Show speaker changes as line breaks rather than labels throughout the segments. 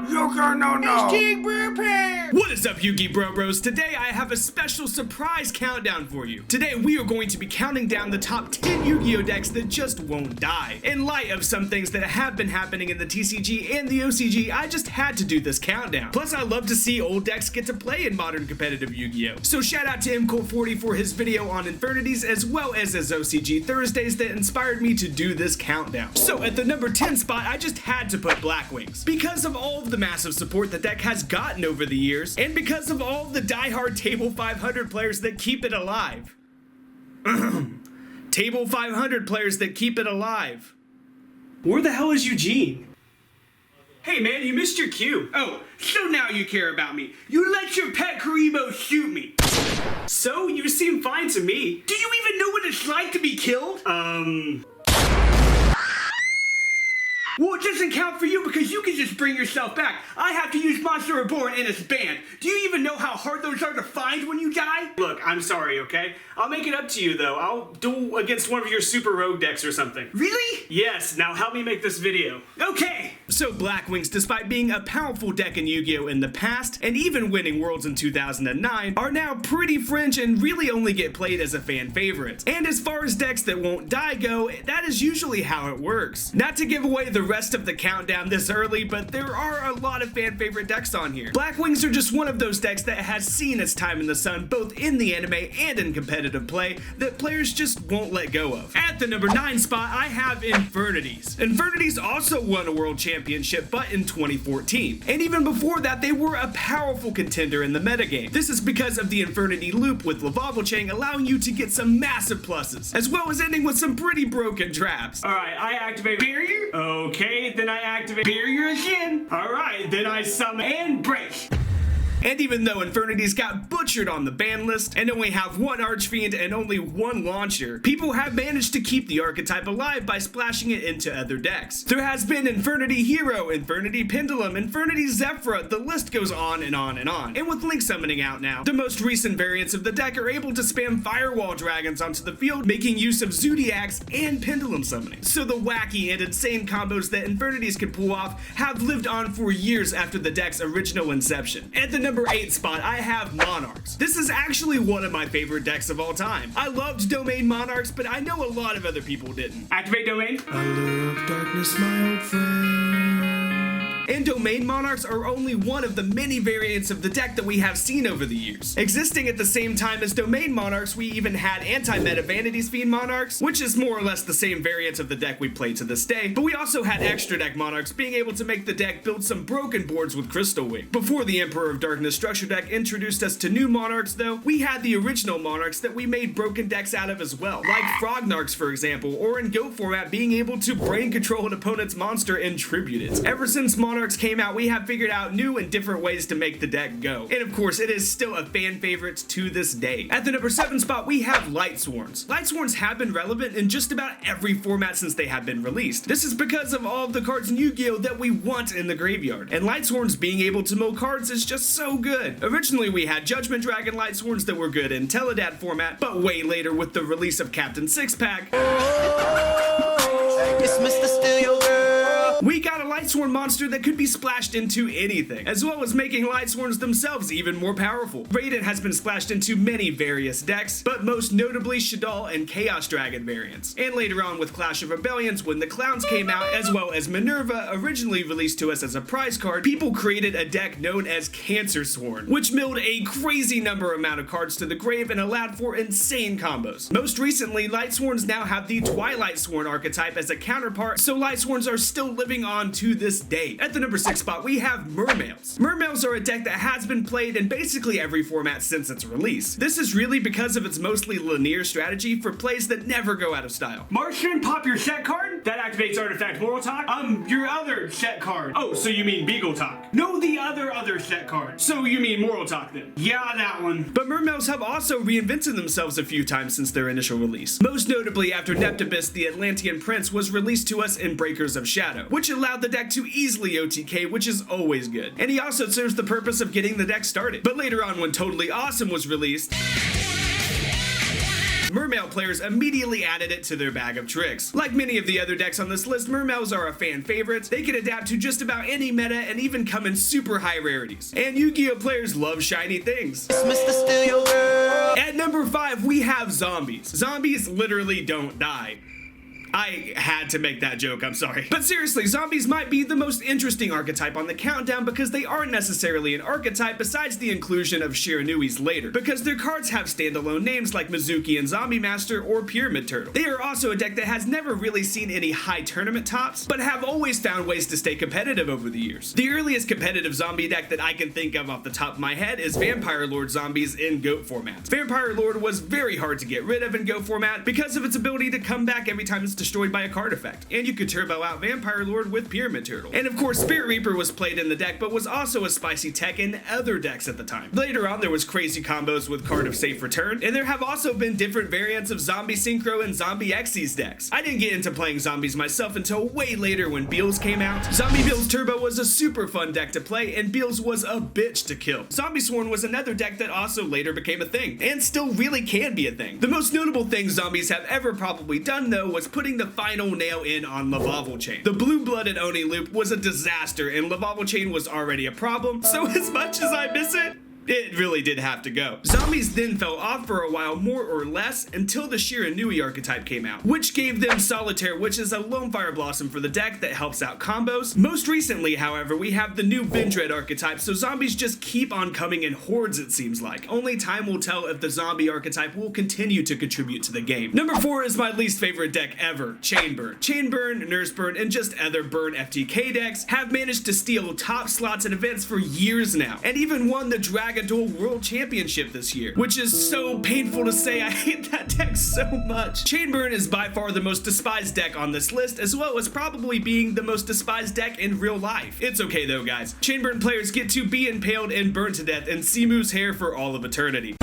YugiNoNo.
What is up, Yugi Bro Bros? Today I have a special surprise countdown for you. Today we are going to be counting down the top 10 Yu-Gi-Oh decks that just won't die. In light of some things that have been happening in the TCG and the OCG, I just had to do this countdown. Plus I love to see old decks get to play in modern competitive Yu-Gi-Oh. So shout out to MColt40 for his video on Infernities as well as his OCG Thursdays that inspired me to do this countdown. So at the number 10 spot, I just had to put Black Wings. Because of all of the massive support the deck has gotten over the years, and because of all of the diehard Table 500 players that keep it alive. Table 500 players that keep it alive.
Where the hell is Eugene?
Hey man, you missed your cue. Oh, so now you care about me. You let your pet Karibo shoot me. So, you seem fine to me. Do you even know what it's like to be killed? Well, it doesn't count for you because you can just bring yourself back. I have to use Monster Reborn and it's banned. Do you even know how hard those are to find when you die? Look, I'm sorry, okay? I'll make it up to you though. I'll duel against one of your super rogue decks or something. Really? Yes, now help me make this video. Okay!
So Black Wings, despite being a powerful deck in Yu-Gi-Oh! In the past, and even winning Worlds in 2009, are now pretty fringe and really only get played as a fan favorite. And as far as decks that won't die go, that is usually how it works. Not to give away the rest of the countdown this early, but there are a lot of fan favorite decks on here. Black Wings are just one of those decks that has seen its time in the sun both in the anime and in competitive play that players just won't let go of. At the number 9 spot, I have Infernities. Infernities also won a world championship, but in 2014. And even before that, they were a powerful contender in the metagame. This is because of the Infernnity loop with Lavalval Chain allowing you to get some massive pluses, as well as ending with some pretty broken traps.
Alright, I activate Barrier. Okay, then I activate Barrier again. Alright, then I summon and break.
And even though Infernities got butchered on the ban list and only have one Archfiend and only one launcher, people have managed to keep the archetype alive by splashing it into other decks. There has been Infernnity Hero, Infernnity Pendulum, Infernnity Zephyra, the list goes on and on and on. And with Link summoning out now, the most recent variants of the deck are able to spam Firewall Dragons onto the field, making use of Zodiacs and Pendulum summoning. So the wacky and insane combos that Infernities can pull off have lived on for years after the deck's original inception. At the number 8 spot, I have Monarchs. This is actually one of my favorite decks of all time. I loved Domain Monarchs, but I know a lot of other people didn't.
Activate Domain.
Allure of darkness, my old friend. And Domain Monarchs are only one of the many variants of the deck that we have seen over the years. Existing at the same time as Domain Monarchs, we even had anti-meta Vanity's Fiend Monarchs, which is more or less the same variant of the deck we play to this day, but we also had extra deck Monarchs being able to make the deck build some broken boards with Crystal Wing. Before the Emperor of Darkness structure deck introduced us to new Monarchs though, we had the original Monarchs that we made broken decks out of as well, like Frognarchs for example, or in Go format being able to brain control an opponent's monster and tribute it. Ever since Monarchs came out, we have figured out new and different ways to make the deck go. And of course, it is still a fan favorite to this day. At the number 7 spot, we have Lightsworns. Lightsworns have been relevant in just about every format since they have been released. This is because of all of the cards in Yu-Gi-Oh! That we want in the graveyard. And Lightsworns being able to mill cards is just so good. Originally, we had Judgment Dragon Lightsworns that were good in Teledad format, but way later with the release of Captain Six-Pack,
It's Mr. Steal Your Girl.
we got a Lightsworn monster that could be splashed into anything, as well as making Lightsworns themselves even more powerful. Raiden has been splashed into many various decks, but most notably Shadal and Chaos Dragon variants. And later on with Clash of Rebellions when the Clowns came out, as well as Minerva, originally released to us as a prize card, people created a deck known as Cancer Sworn, which milled a crazy amount of cards to the grave and allowed for insane combos. Most recently, Lightsworns now have the Twilight Sworn archetype as a counterpart, so Lightsworns are still living on to this day. At the number 6 spot, we have Murmillos. Murmillos are a deck that has been played in basically every format since its release. This is really because of its mostly linear strategy for plays that never go out of style.
Martian, pop your set card. That activates Artifact Moral Talk. Your other set card. Oh, so you mean Beagle Talk. No, the other set card. So you mean Moral Talk then. Yeah, that one.
But Murmillos have also reinvented themselves a few times since their initial release. Most notably after Neptibus, the Atlantean Prince, was released to us in Breakers of Shadow, which allowed the deck to easily OTK, which is always good. And he also serves the purpose of getting the deck started. But later on when Totally Awesome was released, Murmillo players immediately added it to their bag of tricks. Like many of the other decks on this list, Murmillos are a fan favorite. They can adapt to just about any meta and even come in super high rarities. And Yu-Gi-Oh players love shiny things.
Mr. Steal Your World.
At number 5, we have zombies. Zombies literally don't die. I had to make that joke, I'm sorry. But seriously, zombies might be the most interesting archetype on the countdown because they aren't necessarily an archetype besides the inclusion of Shiranuis later, because their cards have standalone names like Mizuki and Zombie Master or Pyramid Turtle. They are also a deck that has never really seen any high tournament tops, but have always found ways to stay competitive over the years. The earliest competitive zombie deck that I can think of off the top of my head is Vampire Lord zombies in GOAT format. Vampire Lord was very hard to get rid of in GOAT format because of its ability to come back every time it's destroyed by a card effect, and you could turbo out Vampire Lord with Pyramid Turtle. And of course, Spirit Reaper was played in the deck, but was also a spicy tech in other decks at the time. Later on, there was crazy combos with Card of Safe Return, and there have also been different variants of Zombie Synchro and Zombie Xyz decks. I didn't get into playing zombies myself until way later when Beals came out. Zombie Beals Turbo was a super fun deck to play, and Beals was a bitch to kill. Zombie Sworn was another deck that also later became a thing, and still really can be a thing. The most notable thing zombies have ever probably done, though, was putting the final nail in on Lavavel Chain. The blue-blooded Oni loop was a disaster, and Lavavel Chain was already a problem, so as much as I miss it, it really did have to go. Zombies then fell off for a while, more or less, until the Shiranui archetype came out, which gave them Solitaire, which is a Lone Fire Blossom for the deck that helps out combos. Most recently, however, we have the new Bedtred archetype, so zombies just keep on coming in hordes, it seems like. Only time will tell if the zombie archetype will continue to contribute to the game. Number 4 is my least favorite deck ever, Chainburn. Chainburn, Nurse Burn, and just other Burn FTK decks have managed to steal top slots at events for years now, and even won the Dragon Duel World Championship this year, which is so painful to say. I hate that deck so much. Chainburn is by far the most despised deck on this list, as well as probably being the most despised deck in real life. It's okay though, guys. Chainburn players get to be impaled and burned to death in Simu's hair for all of eternity.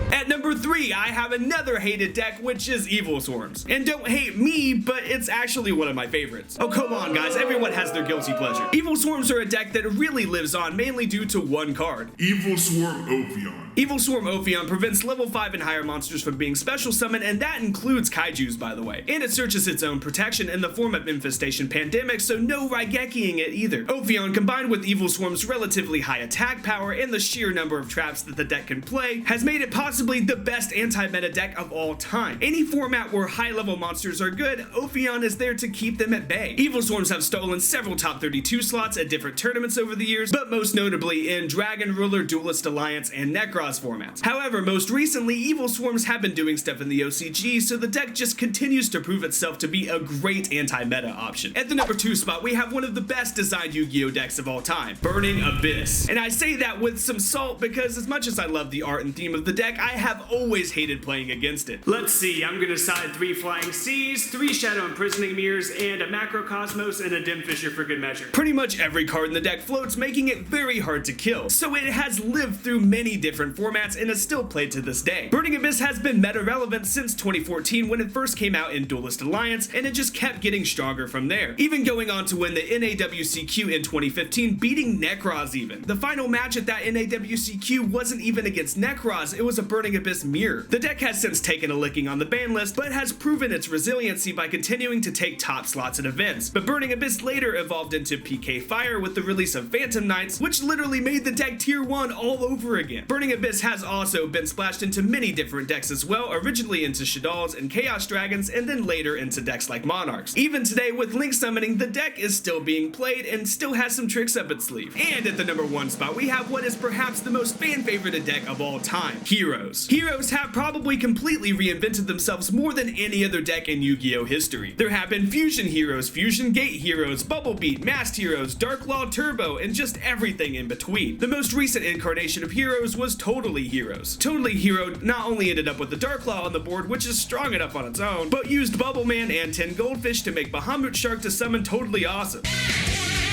At number 3, I have another hated deck, which is Evil Swarms. And don't hate me, but it's actually one of my favorites. Oh, come on, guys. Everyone has their guilty pleasure. Evil Swarms are a deck that really lives on mainly due to one card.
Evil Swarm Ophion.
Evil Swarm Ophion prevents level 5 and higher monsters from being special summoned, and that includes kaijus, by the way. And it searches its own protection in the form of Infestation Pandemic, so no Raigekiing it either. Ophion, combined with Evil Swarm's relatively high attack power and the sheer number of traps that the deck can play, has made it possibly the best anti-meta deck of all time. Any format where high-level monsters are good, Ophion is there to keep them at bay. Evil Swarms have stolen several top 32 slots at different tournaments over the years, but most notably in Dragon Ruler, Duelist Alliance, and Necros formats. However, most recently, Evil Swarms have been doing stuff in the OCG, so the deck just continues to prove itself to be a great anti-meta option. At the number 2 spot, we have one of the best designed Yu-Gi-Oh decks of all time, Burning Abyss. And I say that with some salt because as much as I love the art and theme of the deck, I have always hated playing against it.
Let's see, I'm gonna side 3 Flying Seas, 3 Shadow Imprisoning Mirrors, and a Macrocosmos and a Dim Fisher for good measure.
Pretty much every card in the deck floats, making it very hard to kill, so it has lived through many different formats and is still played to this day. Burning Abyss has been meta relevant since 2014 when it first came out in Duelist Alliance, and it just kept getting stronger from there, even going on to win the NAWCQ in 2015, beating Necros even. The final match at that NAWCQ wasn't even against Necros, it was a Burning Abyss mirror. The deck has since taken a licking on the ban list, but has proven its resiliency by continuing to take top slots at events. But Burning Abyss later evolved into PK Fire with the release of Phantom Knights, which literally made the deck tier 1 all over again. Burning Abyss has also been splashed into many different decks as well, originally into Shaddolls and Chaos Dragons, and then later into decks like Monarchs. Even today with Link Summoning, the deck is still being played and still has some tricks up its sleeve. And at the number 1 spot, we have what is perhaps the most fan-favorited deck of all time, Heroes. Heroes have probably completely reinvented themselves more than any other deck in Yu-Gi-Oh history. There have been Fusion Heroes, Fusion Gate Heroes, Bubble Beat, Masked Heroes, Dark Law Turbo, and just everything in between. The most recent incarnation of Heroes was Totally Heroes. Totally Hero not only ended up with the Dark Law on the board, which is strong enough on its own, but used Bubble Man and 10 Goldfish to make Bahamut Shark to summon Totally Awesome,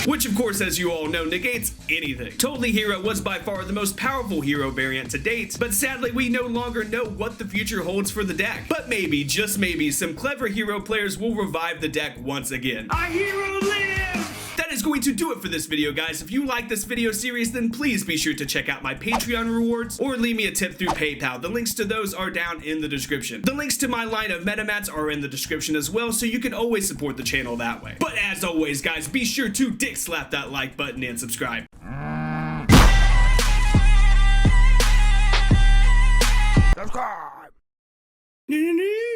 which of course, as you all know, negates anything. Totally Hero was by far the most powerful hero variant to date, but sadly we no longer know what the future holds for the deck. But maybe, just maybe, some clever hero players will revive the deck once again.
Our hero lives!
That is going to do it for this video, guys. If you like this video series, then please be sure to check out my Patreon rewards or leave me a tip through PayPal. The links to those are down in the description. The links to my line of metamats are in the description as well, so you can always support the channel that way. But as always, guys, be sure to dick slap that like button and subscribe.
Subscribe.
Nee, nee, nee.